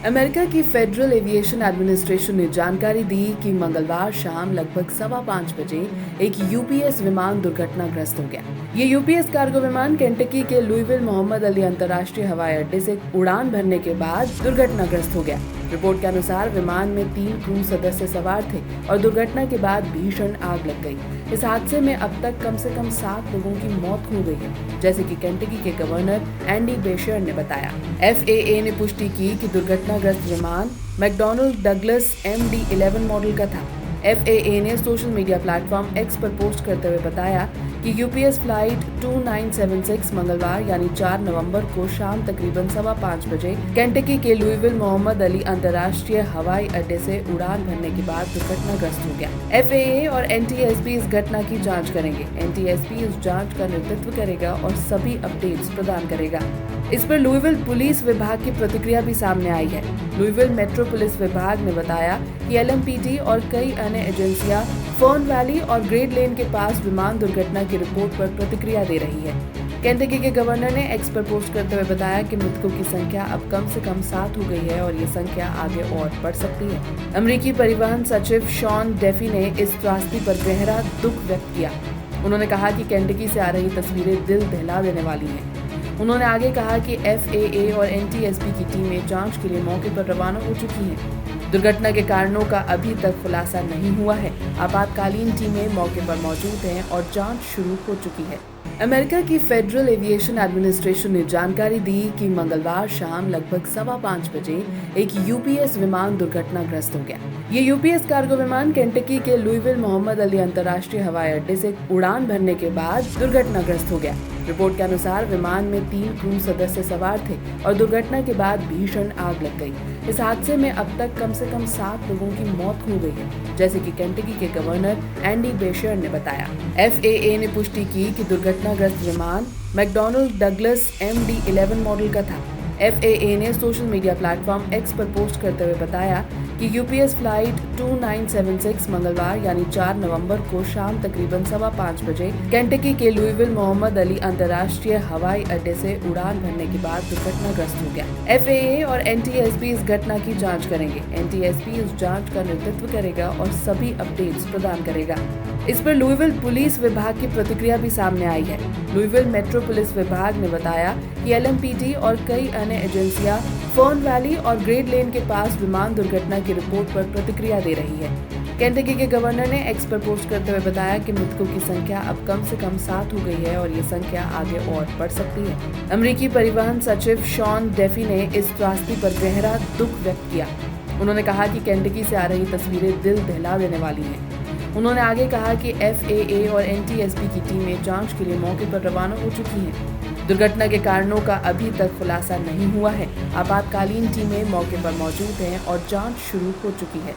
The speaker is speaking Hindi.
अमेरिका की फेडरल एविएशन एडमिनिस्ट्रेशन ने जानकारी दी कि मंगलवार शाम लगभग 5:15 बजे एक यूपीएस विमान दुर्घटनाग्रस्त हो गया। ये यूपीएस कार्गो विमान केंटकी के लुईविल मोहम्मद अली अंतर्राष्ट्रीय हवाई अड्डे से उड़ान भरने के बाद दुर्घटनाग्रस्त हो गया। रिपोर्ट के अनुसार विमान में 3 क्रू सदस्य सवार थे और दुर्घटना के बाद भीषण आग लग गई। इस हादसे में अब तक कम से कम 7 लोगों की मौत हो गई है, जैसे कि केंटकी के गवर्नर एंडी बेशर ने बताया। FAA ने पुष्टि की कि दुर्घटनाग्रस्त विमान मैकडॉनल्ड डगलस MD-11 मॉडल का था। FAA ने सोशल मीडिया प्लेटफॉर्म X पर पोस्ट करते हुए बताया कि यूपीएस फ्लाइट 2976 मंगलवार यानी 4 नवंबर को शाम तकरीबन 5:15 बजे केंटकी के लुईविल मोहम्मद अली अंतर्राष्ट्रीय हवाई अड्डे से उड़ान भरने के बाद दुर्घटनाग्रस्त हो गया। FAA और NTSB इस घटना की जांच करेंगे। NTSB इस जांच का नेतृत्व करेगा और सभी अपडेट्स प्रदान करेगा। इस पर लुईविल पुलिस विभाग की प्रतिक्रिया भी सामने आई है। लुईविल मेट्रो पुलिस विभाग ने बताया कि LMPD और कई अन्य एजेंसियां फर्न वैली और ग्रेड लेन के पास विमान दुर्घटना की रिपोर्ट पर प्रतिक्रिया दे रही है। केंटकी के गवर्नर ने X पर पोस्ट करते हुए बताया कि मृतकों की संख्या अब कम से कम 7 हो गई है और ये संख्या आगे और बढ़ सकती है। अमेरिकी परिवहन सचिव शॉन डेफी ने इस त्रासदी पर गहरा दुख व्यक्त किया। उन्होंने कहा कि केंटकी से आ रही तस्वीरें दिल दहला देने वाली हैं। उन्होंने आगे कहा कि FAA और NTSB की टीमें जांच के लिए मौके पर रवाना हो चुकी हैं। दुर्घटना के कारणों का अभी तक खुलासा नहीं हुआ है। आपातकालीन टीमें मौके पर मौजूद हैं और जांच शुरू हो चुकी है। अमेरिका की फेडरल एविएशन एडमिनिस्ट्रेशन ने जानकारी दी कि मंगलवार शाम लगभग 5:15 बजे एक यूपीएस विमान दुर्घटनाग्रस्त हो गया। ये यूपीएस कार्गो विमान केंटकी के लुईविल मोहम्मद अली अंतर्राष्ट्रीय हवाई अड्डे से उड़ान भरने के बाद दुर्घटनाग्रस्त हो गया। रिपोर्ट के अनुसार विमान में 3 क्रू सदस्य सवार थे और दुर्घटना के बाद भीषण आग लग गई। इस हादसे में अब तक कम से कम 7 लोगों की मौत हो गई है, जैसे कि केंटकी के गवर्नर एंडी बेशर ने बताया। FAA ने पुष्टि की कि दुर्घटनाग्रस्त विमान मैकडॉनल्ड डगलस MD-11 मॉडल का था। FAA ने सोशल मीडिया प्लेटफॉर्म X पर पोस्ट करते हुए बताया कि यूपीएस फ्लाइट 2976 मंगलवार यानी 4 नवंबर को शाम तकरीबन 5:15 बजे केंटकी के लुईविल मोहम्मद अली अंतर्राष्ट्रीय हवाई अड्डे से उड़ान भरने के बाद दुर्घटनाग्रस्त हो गया। FAA और NTSB इस घटना की जांच करेंगे। NTSB इस जांच का नेतृत्व करेगा और सभी अपडेट्स प्रदान करेगा। इस पर लुईविल पुलिस विभाग की प्रतिक्रिया भी सामने आई है। लुईविल मेट्रो पुलिस विभाग ने बताया कि LMPD और कई अन्य एजेंसियां फर्न वैली और ग्रेड लेन के पास विमान दुर्घटना की रिपोर्ट पर प्रतिक्रिया दे रही है। केंटकी के गवर्नर ने X पर पोस्ट करते हुए बताया कि मृतकों की संख्या अब कम से कम 7 हो गई है और ये संख्या आगे और बढ़ सकती है। अमेरिकी परिवहन सचिव शॉन डेफी ने इस त्रासदी पर गहरा दुख व्यक्त किया। उन्होंने कहा कि केंटकी से आ रही तस्वीरें दिल दहला देने वाली हैं। उन्होंने आगे कहा कि FAA और NTSB की टीमें जांच के लिए मौके पर रवाना हो चुकी हैं। दुर्घटना के कारणों का अभी तक खुलासा नहीं हुआ है। आपातकालीन टीमें मौके पर मौजूद हैं और जांच शुरू हो चुकी है।